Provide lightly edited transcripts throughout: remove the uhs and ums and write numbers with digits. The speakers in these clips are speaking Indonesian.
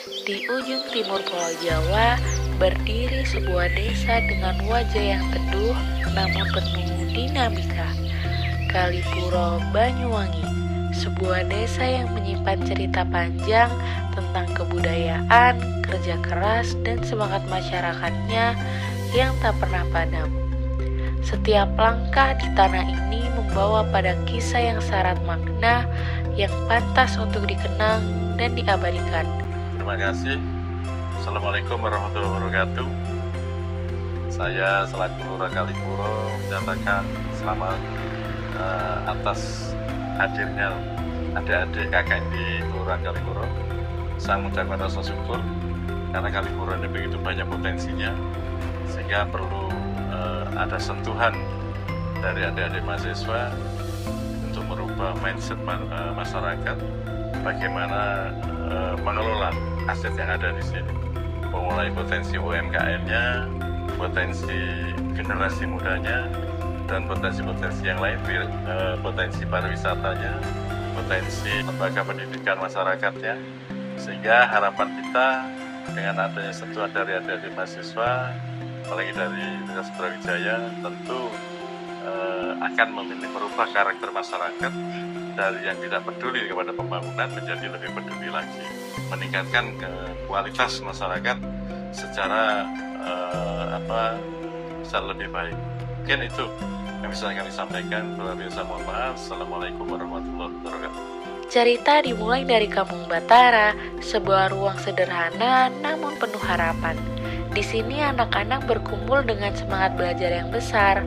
Di ujung timur Pulau Jawa, berdiri sebuah desa dengan wajah yang teduh namun penuh dinamika. Kalipuro, Banyuwangi, sebuah desa yang menyimpan cerita panjang tentang kebudayaan, kerja keras, dan semangat masyarakatnya yang tak pernah padam. Setiap langkah di tanah ini membawa pada kisah yang syarat makna yang pantas untuk dikenang dan diabadikan. Terima kasih. Assalamualaikum warahmatullahi wabarakatuh. Saya selaku Lurah Kalipuro menyatakan selamat atas hadirnya adik-adik kakak di Kelurahan Kalipuro. Saya mengucapkan rasa syukur karena Kalipuro ini begitu banyak potensinya, sehingga perlu ada sentuhan dari adik-adik mahasiswa untuk merubah mindset masyarakat, bagaimana mengelola aset yang ada di sini, memulai potensi UMKM-nya, potensi generasi mudanya, dan potensi-potensi yang lain, potensi pariwisatanya, potensi lembaga pendidikan masyarakatnya, sehingga harapan kita dengan adanya sentuhan dari adik-adik mahasiswa, apalagi dari Universitas Brawijaya, tentu akan merubah karakter masyarakat dari yang tidak peduli kepada pembangunan menjadi lebih peduli lagi, meningkatkan kualitas masyarakat secara lebih baik. Mungkin itu yang bisa kami sampaikan. Mohon maaf. Assalamualaikum warahmatullahi wabarakatuh. Cerita dimulai dari Kampung Batara, sebuah ruang sederhana namun penuh harapan. Di sini anak-anak berkumpul dengan semangat belajar yang besar.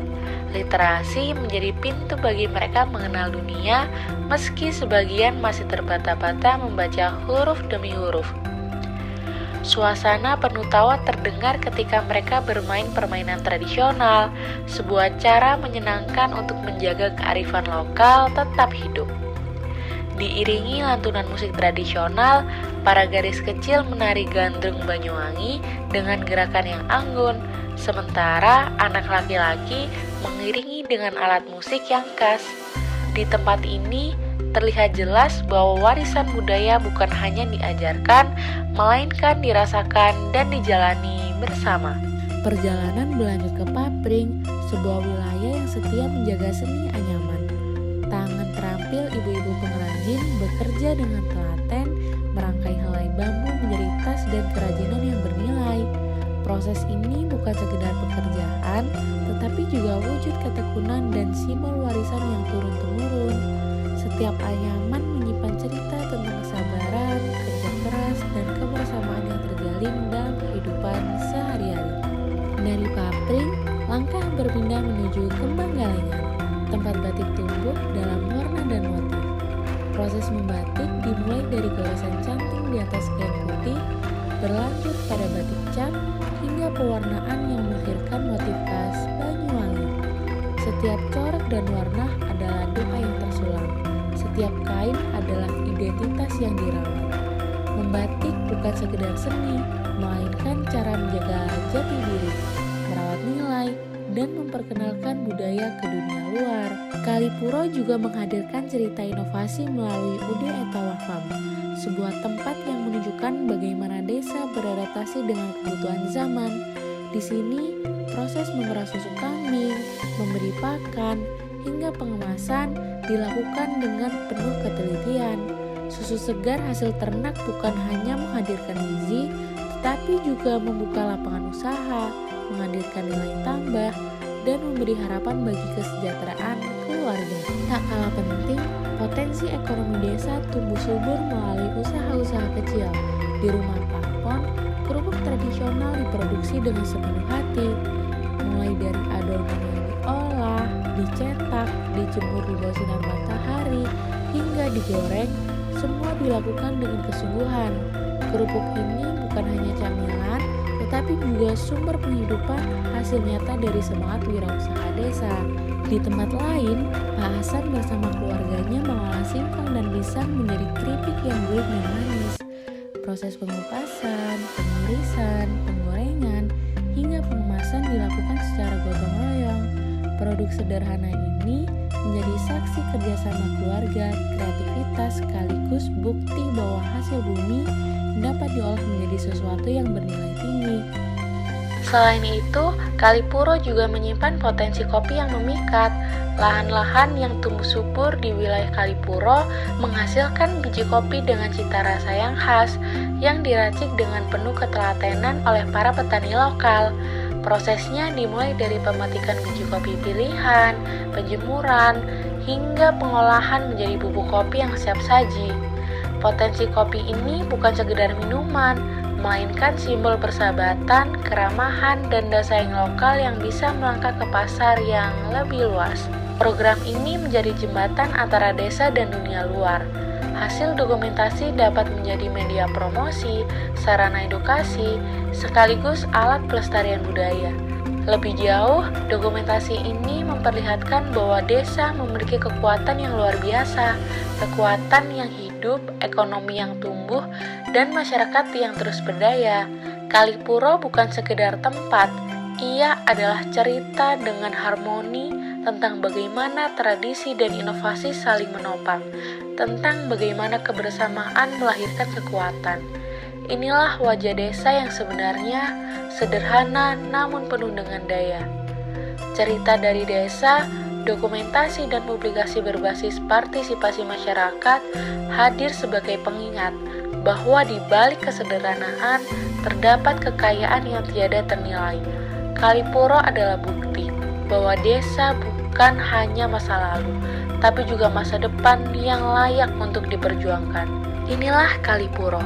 Literasi menjadi pintu bagi mereka mengenal dunia, meski sebagian masih terbata-bata membaca huruf demi huruf. Suasana penuh tawa terdengar ketika mereka bermain permainan tradisional, sebuah cara menyenangkan untuk menjaga kearifan lokal tetap hidup. Diiringi lantunan musik tradisional, para gadis kecil menari gandrung Banyuwangi dengan gerakan yang anggun, sementara anak laki-laki mengiringi dengan alat musik yang khas. Di tempat ini terlihat jelas bahwa warisan budaya bukan hanya diajarkan, melainkan dirasakan dan dijalani bersama. Perjalanan berlanjut ke Papring, sebuah wilayah yang setia menjaga seni anyaman. Tangan terampil ibu-ibu pengrajin bekerja dengan telaten, merangkai helai bambu menjadi tas dan kerajinan yang bernilai. Proses ini bukan sekedar pekerjaan, tetapi juga wujud ketekunan dan simbol warisan yang turun-temurun. Setiap anyaman menyimpan cerita tentang kesabaran, kerja keras, dan kebersamaan yang terjalin dalam kehidupan sehari-hari. Dari Papring, langkah berpindah menuju Kembang Galengan, tempat batik tumbuh dalam warna dan motif. Proses membatik dimulai dari goresan canting di atas kain putih, berlanjut pada batik cap, hingga pewarnaan yang melahirkan motif khas Banyuwangi. Setiap corak dan warna adalah doa yang tersulam. Setiap kain adalah identitas yang dirawat. Membatik bukan sekedar seni, melainkan cara menjaga jati diri, merawat nilai, dan memperkenalkan budaya ke dunia luar. Kalipuro juga menghadirkan cerita inovasi melalui UD Etawafam, sebuah tempat yang menunjukkan bagaimana desa beradaptasi dengan kebutuhan zaman. Di sini, proses memerah susu kambing, memberi pakan, hingga pengemasan dilakukan dengan penuh ketelitian. Susu segar hasil ternak bukan hanya menghadirkan gizi, tetapi juga membuka lapangan usaha, menghadirkan nilai tambah, dan memberi harapan bagi kesejahteraan keluarga. Tak kalah penting, potensi ekonomi desa tumbuh subur melalui usaha-usaha kecil. Di rumah Papon, kerupuk tradisional diproduksi dengan sepenuh hati, mulai dari adonan yang diolah, dicetak, dijemur di bawah sinar matahari, hingga digoreng, semua dilakukan dengan kesungguhan. Kerupuk ini bukan hanya camilan, tetapi juga sumber penghidupan, hasil nyata dari semangat wirausaha desa. Di tempat lain, Pak Hasan bersama keluarganya mengolah singkong dan pisang menjadi keripik yang gurih dan manis. Proses pengupasan, pengirisan, penggorengan, hingga pengemasan dilakukan secara gotong royong. Produk sederhana ini menjadi saksi kerjasama keluarga, kreativitas sekaligus bukti bahwa hasil bumi dapat diolah menjadi sesuatu yang bernilai tinggi. Selain itu, Kali Puro juga menyimpan potensi kopi yang memikat. Lahan-lahan yang tumbuh subur di wilayah Kali Puro menghasilkan biji kopi dengan cita rasa yang khas, yang diracik dengan penuh ketelatenan oleh para petani lokal. Prosesnya dimulai dari pemetikan biji kopi pilihan, penjemuran, hingga pengolahan menjadi bubuk kopi yang siap saji. Potensi kopi ini bukan sekedar minuman, melainkan simbol persahabatan, keramahan, dan daya saing lokal yang bisa melangkah ke pasar yang lebih luas. Program ini menjadi jembatan antara desa dan dunia luar. Hasil dokumentasi dapat menjadi media promosi, sarana edukasi, sekaligus alat pelestarian budaya. Lebih jauh, dokumentasi ini memperlihatkan bahwa desa memiliki kekuatan yang luar biasa, kekuatan yang hidup, ekonomi yang tumbuh, dan masyarakat yang terus berdaya. Kali Puro bukan sekedar tempat, ia adalah cerita dengan harmoni tentang bagaimana tradisi dan inovasi saling menopang, tentang bagaimana kebersamaan melahirkan kekuatan. Inilah wajah desa yang sebenarnya sederhana namun penuh dengan daya. Cerita dari desa, dokumentasi dan publikasi berbasis partisipasi masyarakat hadir sebagai pengingat bahwa di balik kesederhanaan terdapat kekayaan yang tiada ternilai. Kali Puro adalah bukti bahwa desa bukan hanya masa lalu, tapi juga masa depan yang layak untuk diperjuangkan. Inilah Kali Puro.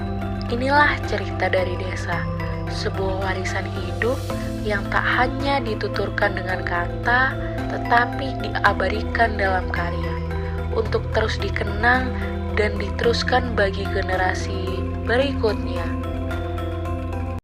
Inilah cerita dari desa, sebuah warisan hidup yang tak hanya dituturkan dengan kata, tetapi diabadikan dalam karya, untuk terus dikenang dan diteruskan bagi generasi berikutnya.